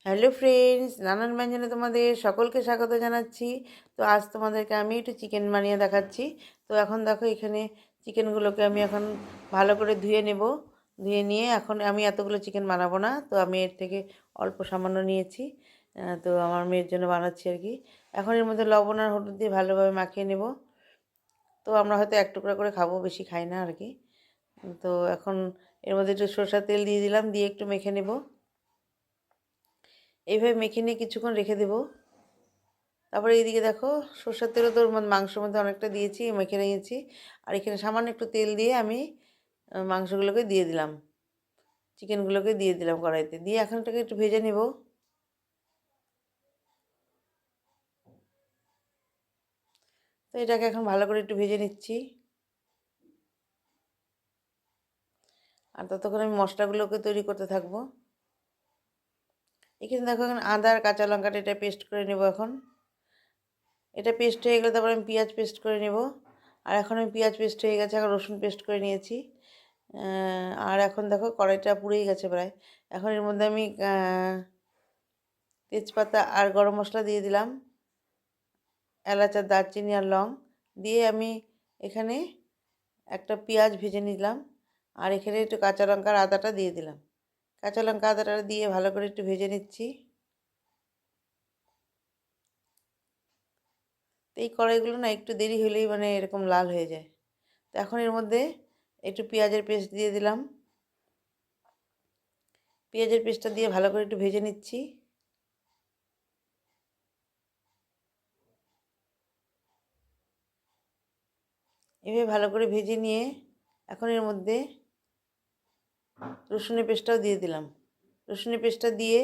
Hello friends, নানান ব্যঞ্জনে তোমাদের সকলকে স্বাগত জানাচ্ছি। তো আজ তোমাদেরকে আমি একটু চিকেন বানিয়ে দেখাচ্ছি। তো এখন দেখো, এখানে চিকেনগুলোকে আমি এখন ভালো করে ধুয়ে নেব। ধুয়ে নিয়ে এখন আমি এতগুলো চিকেন বানাবো না, তো আমি এর থেকে অল্প সামান্য নিয়েছি। তো আমার মেয়ের জন্য বানাচ্ছি আর কি। এখন এর মধ্যে লবণ আর হলুদ দিয়ে ভালোভাবে মাখিয়ে নেব। তো আমরা হয়তো এক টুকরা করে খাবো, বেশি খাই না আর কি। তো এখন এর মধ্যে একটু সরষের তেল দিয়ে দিলাম, দিয়ে একটু মেখে নেব। এইভাবে মেখে নিয়ে কিছুক্ষণ রেখে দেবো। তারপরে এইদিকে দেখো, সরষের তেলও তোর মাংসের মধ্যে অনেকটা দিয়েছি, মেখে নিয়েছি। আর এখানে সামান্য একটু তেল দিয়ে আমি মাংসগুলোকে দিয়ে দিলাম, চিকেনগুলোকে দিয়ে দিলাম কড়াইতে, দিয়ে এখন এটাকে একটু ভেজে নেব। তো এটাকে এখন ভালো করে একটু ভেজে নিচ্ছি। আর ততক্ষণ আমি মশলাগুলোকে তৈরি করতে থাকবো। এখানে দেখো, এখন আদা আর কাঁচা লঙ্কাটা এটা পেস্ট করে নেব এখন। এটা পেস্ট হয়ে গেলে তারপর আমি পেঁয়াজ পেস্ট করে নেব। আর এখন আমি পেঁয়াজ পেস্ট হয়ে গেছে, এখন রসুন পেস্ট করে নিয়েছি। আর এখন দেখো, কড়াইটা পুড়েই গেছে প্রায়। এখন এর মধ্যে আমি তেজপাতা আর গরম মশলা দিয়ে দিলাম, এলাচ আর দারচিনি আর লং দিয়ে আমি এখানে একটা পেঁয়াজ ভেজে নিলাম। আর এখানে একটু কাঁচা লঙ্কা আর আদাটা দিয়ে দিলাম। কাঁচা লঙ্কা আদাটা দিয়ে ভালো করে একটু ভেজে নিচ্ছি। তো এই কড়াইগুলো না একটু দেরি হলেই মানে এরকম লাল হয়ে যায়। তো এখন এর মধ্যে একটু পেঁয়াজের পেস্ট দিয়ে দিলাম। পেঁয়াজের পেস্টটা দিয়ে ভালো করে একটু ভেজে নিচ্ছি। এভাবে ভালো করে ভেজে নিয়ে এখন এর মধ্যে রসুনের পেস্টটাও দিয়ে দিলাম। রসুনের পেস্টটা দিয়ে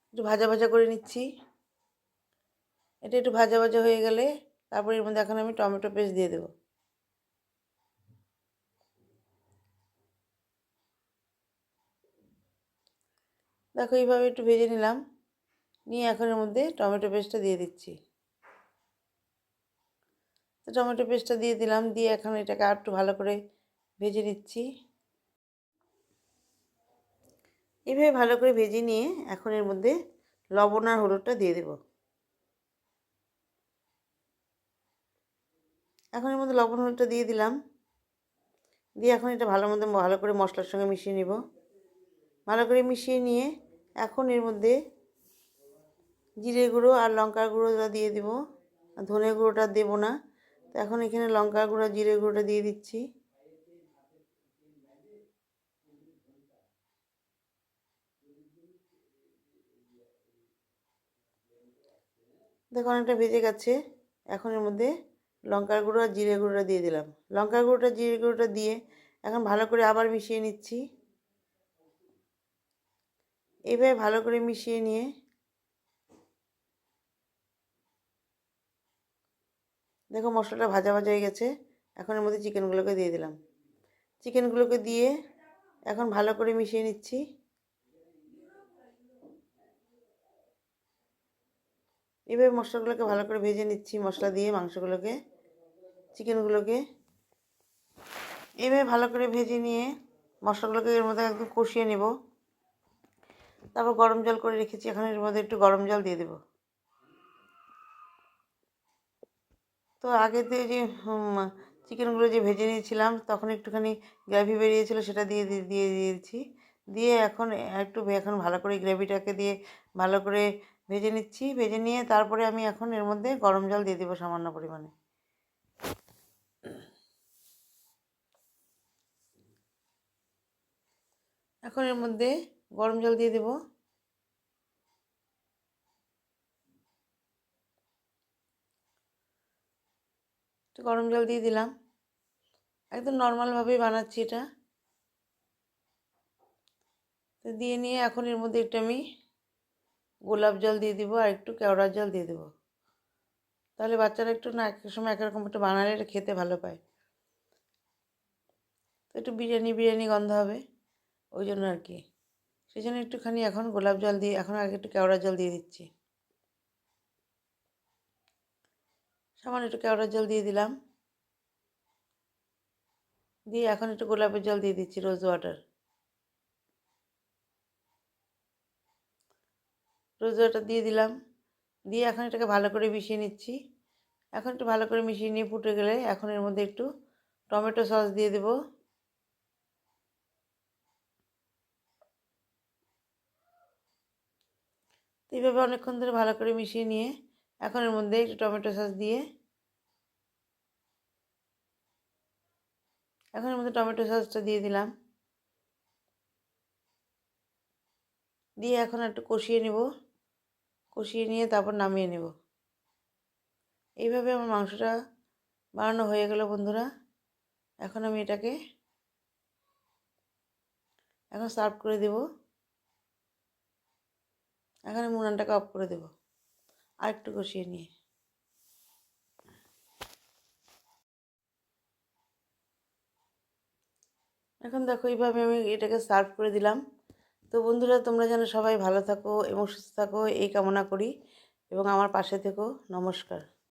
একটু ভাজা ভাজা করে নিচ্ছি। এটা একটু ভাজা ভাজা হয়ে গেলে তারপর এর মধ্যে এখন আমি টমেটো পেস্ট দিয়ে দেবো। দেখো, এইভাবে একটু ভেজে নিলাম, নিয়ে এখন এর মধ্যে টমেটো পেস্টটা দিয়ে দিচ্ছি। তো টমেটো পেস্টটা দিয়ে দিলাম, দিয়ে এখন এটাকে আর একটু ভালো করে ভেজে নিচ্ছি। এইভাবে ভালো করে ভেজে নিয়ে এখন এর মধ্যে লবণ আর হলুদটা দিয়ে দেব। এখন এর মধ্যে লবণ হলুদটা দিয়ে দিলাম, দিয়ে এখন এটা ভালো করে মশলার সঙ্গে মিশিয়ে নেব। ভালো করে মিশিয়ে নিয়ে এখন এর মধ্যে জিরে গুঁড়ো আর লঙ্কার গুঁড়োটা দিয়ে দিব, ধনে গুঁড়োটা দেবো না। তো এখন এখানে লঙ্কার গুঁড়ো জিরে গুঁড়োটা দিয়ে দিচ্ছি। দেখো, অনেকটা ভেজে গেছে। এখন এর মধ্যে লঙ্কার গুঁড়ো আর জিরে গুঁড়োটা দিয়ে দিলাম। লঙ্কার গুঁড়োটা জিরে গুঁড়োটা দিয়ে এখন ভালো করে আবার মিশিয়ে নিচ্ছি। এইভাবে ভালো করে মিশিয়ে নিয়ে দেখো, মশলাটা ভাজা ভাজা হয়ে গেছে। এখন এর মধ্যে চিকেনগুলোকে দিয়ে দিলাম। চিকেনগুলোকে দিয়ে এখন ভালো করে মিশিয়ে নিচ্ছি। এভাবে মশলাগুলোকে ভালো করে ভেজে নিচ্ছি, মশলা দিয়ে মাংসগুলোকে, চিকেনগুলোকে এভাবে ভালো করে ভেজে নিয়ে মশলাগুলোকে এর মধ্যে একদম কষিয়ে নেব। তারপর গরম জল করে রেখেছি, এখন এর মধ্যে একটু গরম জল দিয়ে দেবো। তো আগেতে যে চিকেনগুলো যে ভেজে নিয়েছিলাম তখন একটুখানি গ্রেভি বেরিয়েছিল, সেটা দিয়ে দিয়ে দিয়েছি। দিয়ে এখন এখন ভালো করে গ্রেভিটাকে দিয়ে ভালো করে ভেজে নিচ্ছি। ভেজে নিয়ে তারপরে আমি এখন এর মধ্যে গরম জল দিয়ে দেবো সামান্য পরিমাণে। এখন এর মধ্যে গরম জল দিয়ে দেবো। একটু গরম জল দিয়ে দিলাম। একদম নর্মালভাবেই বানাচ্ছি এটা। তো দিয়ে নিয়ে এখন এর মধ্যে একটু আমি গোলাপ জল দিয়ে দিব আর একটু কেওড়ার জল দিয়ে দেবো। তাহলে বাচ্চারা একটু না এক সময় একরকম একটু বানালে এটা খেতে ভালো পায়। তো একটু বিরিয়ানি বিরিয়ানি গন্ধ হবে, ওই জন্য আর কি। সেই জন্য একটুখানি এখন গোলাপ জল দিয়ে এখন আগে একটু কেওড়ার জল দিয়ে দিচ্ছি। সামান্য একটু কেওড়ার জল দিয়ে দিলাম, দিয়ে এখন একটু গোলাপের জল দিয়ে দিচ্ছি, রোজ ওয়াটার। রোজটা দিয়ে দিলাম, দিয়ে এখন এটাকে ভালো করে মিশিয়ে নিচ্ছি। এখন একটু ভালো করে মিশিয়ে নিয়ে ফুটে গেলে এখন এর মধ্যে একটু টমেটো সস দিয়ে দেব। এইভাবে অনেকক্ষণ ধরে ভালো করে মিশিয়ে নিয়ে এখন এর মধ্যে একটু টমেটো সস দিয়ে এখন এর মধ্যে টমেটো সসটা দিয়ে দিলাম, দিয়ে এখন একটু কষিয়ে নেব, কষিয়ে নিয়ে তারপর নামিয়ে নেব। এইভাবে আমার মাংসটা বানানো হয়ে গেল বন্ধুরা। এখন আমি এটাকে এখন সার্ভ করে দেব। এখন আমি উনানটাকে অফ করে দেব আর একটু কষিয়ে নিয়ে। এখন দেখো এইভাবে আমি এটাকে সার্ভ করে দিলাম। তো বন্ধুরা, তোমরা যেন সবাই ভালো থাকো এবং সুস্থ থাকো এই কামনা করি এবং আমার পাশে থেকো। নমস্কার।